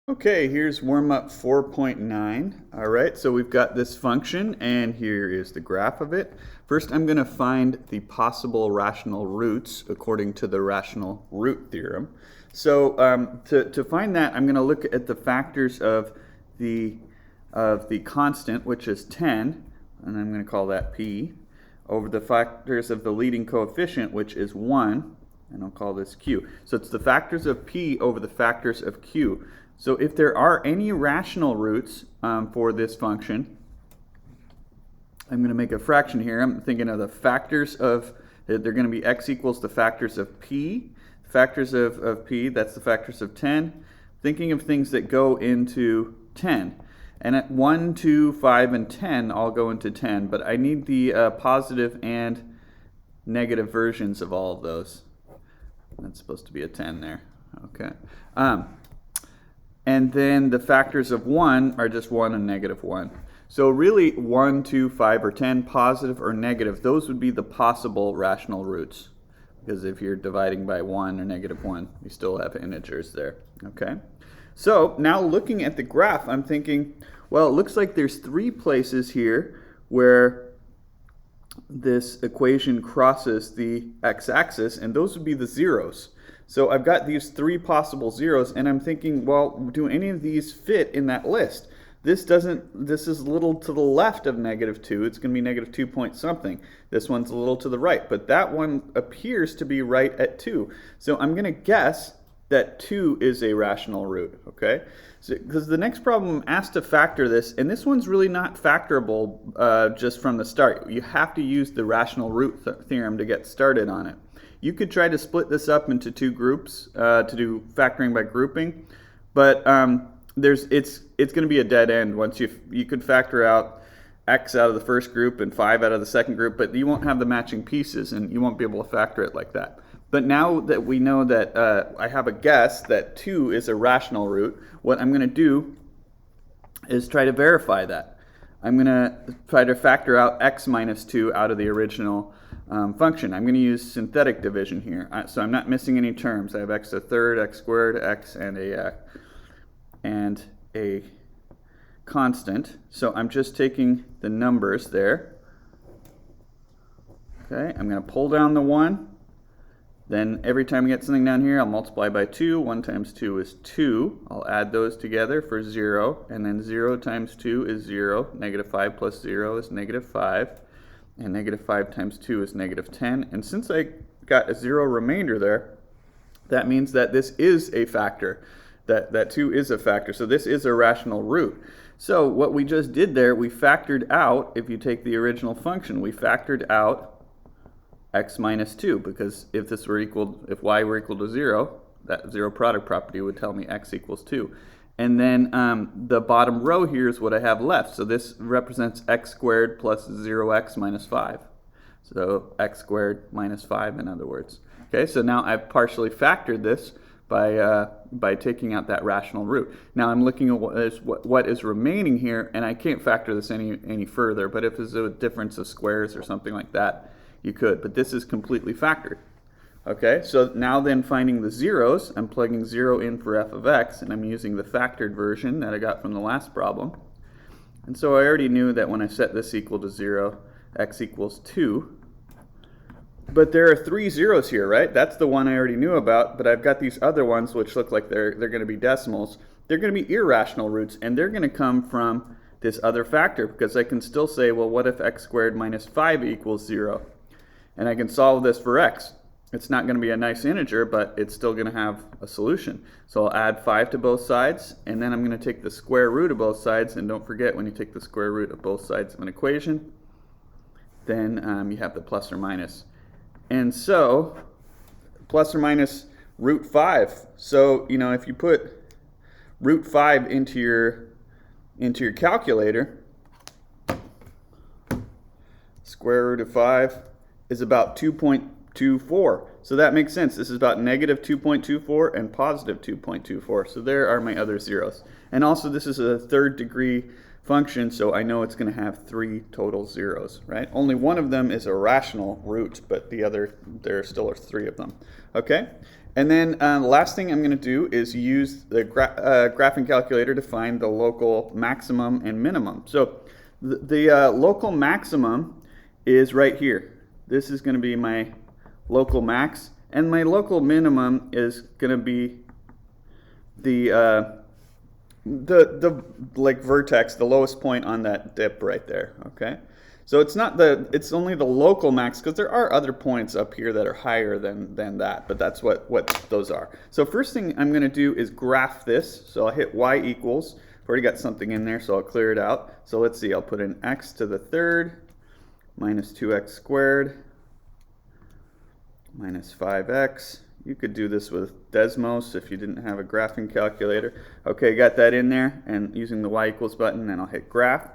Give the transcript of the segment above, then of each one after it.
Okay, here's warm up 4.9. All right, so we've got this function, and here is the graph of it. First, I'm going to find the possible rational roots according to the rational root theorem. So to find that, I'm going to look at the factors of the constant, which is 10, and I'm going to call that p, over the factors of the leading coefficient, which is 1, and I'll call this q. So it's the factors of p over the factors of q. So if there are any rational roots for this function, I'm going to make a fraction here. I'm thinking of the factors of, they're going to be x equals the factors of p. Factors of p, that's the factors of 10. Thinking of things that go into 10. And at 1, 2, 5, and 10 all go into 10, but I need the positive and negative versions of all of those. That's supposed to be a 10 there. Okay. And then the factors of 1 are just 1 and negative 1. So really 1, 2, 5, or 10, positive or negative, those would be the possible rational roots. Because if you're dividing by 1 or negative 1, you still have integers there. Okay? So now looking at the graph, I'm thinking, well, it looks like there's 3 places here where this equation crosses the x-axis, and those would be the zeros. So I've got these 3 possible zeros, and I'm thinking, well, do any of these fit in that list? This is a little to the left of negative 2. It's going to be negative 2 point something. This one's a little to the right, but that one appears to be right at 2. So I'm going to guess that 2 is a rational root, okay? Because the next problem I'm asked to factor this, and this one's really not factorable just from the start. You have to use the rational root theorem to get started on it. You could try to split this up into 2 groups to do factoring by grouping, but it's going to be a dead end. Once you could factor out x out of the first group and 5 out of the second group, but you won't have the matching pieces, and you won't be able to factor it like that. But now that we know that I have a guess that 2 is a rational root, what I'm going to do is try to verify that. I'm going to try to factor out x minus 2 out of the original function. I'm going to use synthetic division here. So I'm not missing any terms. I have x to the third, x squared, x, and a constant. So I'm just taking the numbers there. Okay, I'm going to pull down the 1. Then every time I get something down here, I'll multiply by 2. 1 times 2 is 2. I'll add those together for 0. And then 0 times 2 is 0. Negative 5 plus 0 is negative 5. And negative 5 times 2 is negative 10. And since I got a 0 remainder there, that means that this is a factor. That 2 is a factor. So this is a rational root. So what we just did there, we factored out, if you take the original function, we factored out x minus 2, because if y were equal to 0, that 0 product property would tell me x equals 2. And then the bottom row here is what I have left. So this represents x squared plus 0x minus 5. So x squared minus 5, in other words. Okay, so now I've partially factored this by taking out that rational root. Now I'm looking at what is remaining here, and I can't factor this any further, but if there's a difference of squares or something like that, you could, but this is completely factored. Okay, so now then finding the zeros, I'm plugging 0 in for f of x, and I'm using the factored version that I got from the last problem. And so I already knew that when I set this equal to 0, x equals 2. But there are 3 zeros here, right? That's the one I already knew about, but I've got these other ones which look like they're going to be decimals. They're going to be irrational roots, and they're going to come from this other factor, because I can still say, well, what if x squared minus 5 equals 0? And I can solve this for x. It's not going to be a nice integer, but it's still going to have a solution. So I'll add 5 to both sides, and then I'm going to take the square root of both sides. And don't forget, when you take the square root of both sides of an equation, then you have the plus or minus. And so plus or minus root 5. So if you put root 5 into your calculator, square root of 5 is about 2.24. So that makes sense. This is about negative 2.24 and positive 2.24. So there are my other zeros. And also this is a third degree function, so I know it's going to have 3 total zeros, right? Only one of them is a rational root, but the other, there still are 3 of them. Okay? And then the last thing I'm going to do is use the graphing calculator to find the local maximum and minimum. So the local maximum is right here. This is going to be my local max, and my local minimum is going to be the like vertex, the lowest point on that dip right there. Okay, so it's only the local max, because there are other points up here that are higher than that, but that's what those are. So first thing I'm going to do is graph this. So I'll hit y equals. I've already got something in there, so I'll clear it out. So let's see, I'll put in x to the third minus 2x squared minus 5x. You could do this with Desmos if you didn't have a graphing calculator. Okay, got that in there, and using the y equals button, then I'll hit graph.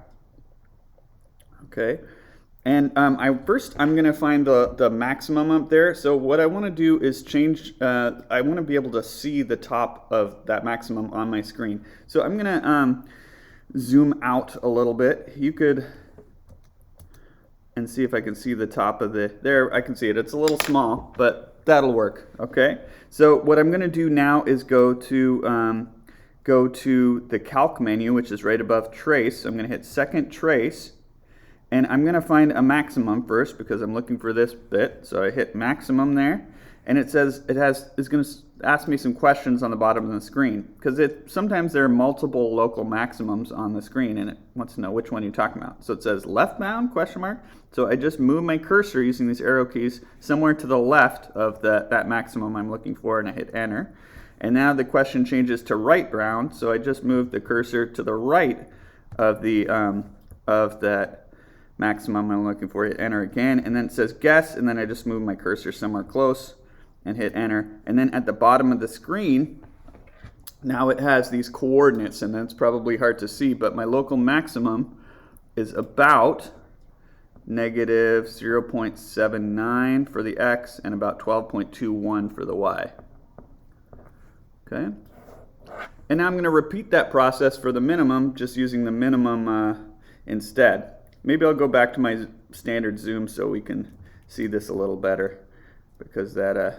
Okay, and I'm going to find the maximum up there. So what I want to do is change, I want to be able to see the top of that maximum on my screen. So I'm going to zoom out a little bit. You could, and see if I can see the top of there I can see it. It's a little small, but that'll work. Okay, so what I'm going to do now is go to the calc menu, which is right above trace. I'm going to hit second trace, and I'm going to find a maximum first because I'm looking for this bit. So I hit maximum there, and it says it's going to ask me some questions on the bottom of the screen, because sometimes there are multiple local maximums on the screen, and it wants to know which one you're talking about. So it says left bound question mark. So I just move my cursor using these arrow keys somewhere to the left of that maximum I'm looking for, and I hit enter. And now the question changes to right bound. So I just moved the cursor to the right of that maximum I'm looking for, hit enter again, and then it says guess, and then I just move my cursor somewhere close and hit enter. And then at the bottom of the screen, now it has these coordinates, and that's probably hard to see, but my local maximum is about negative 0.79 for the x and about 12.21 for the y. Okay, and now I'm going to repeat that process for the minimum, just using the minimum instead. Maybe I'll go back to my standard zoom so we can see this a little better, because that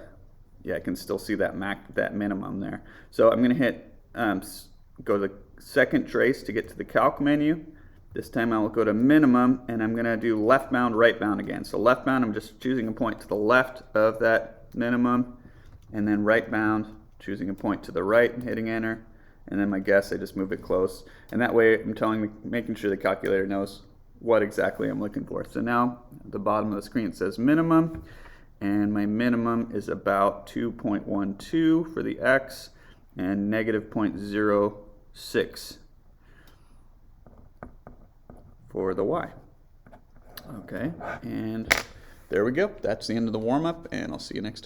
yeah, I can still see that minimum there. So I'm going to hit go to the second trace to get to the calc menu. This time I will go to minimum, and I'm going to do left bound, right bound again. So left bound, I'm just choosing a point to the left of that minimum, and then right bound, choosing a point to the right and hitting enter. And then my guess, I just move it close. And that way I'm making sure the calculator knows what exactly I'm looking for. So now at the bottom of the screen it says minimum, and my minimum is about 2.12 for the x and negative 0.06 for the y. Okay, and there we go. That's the end of the warm-up, and I'll see you next time.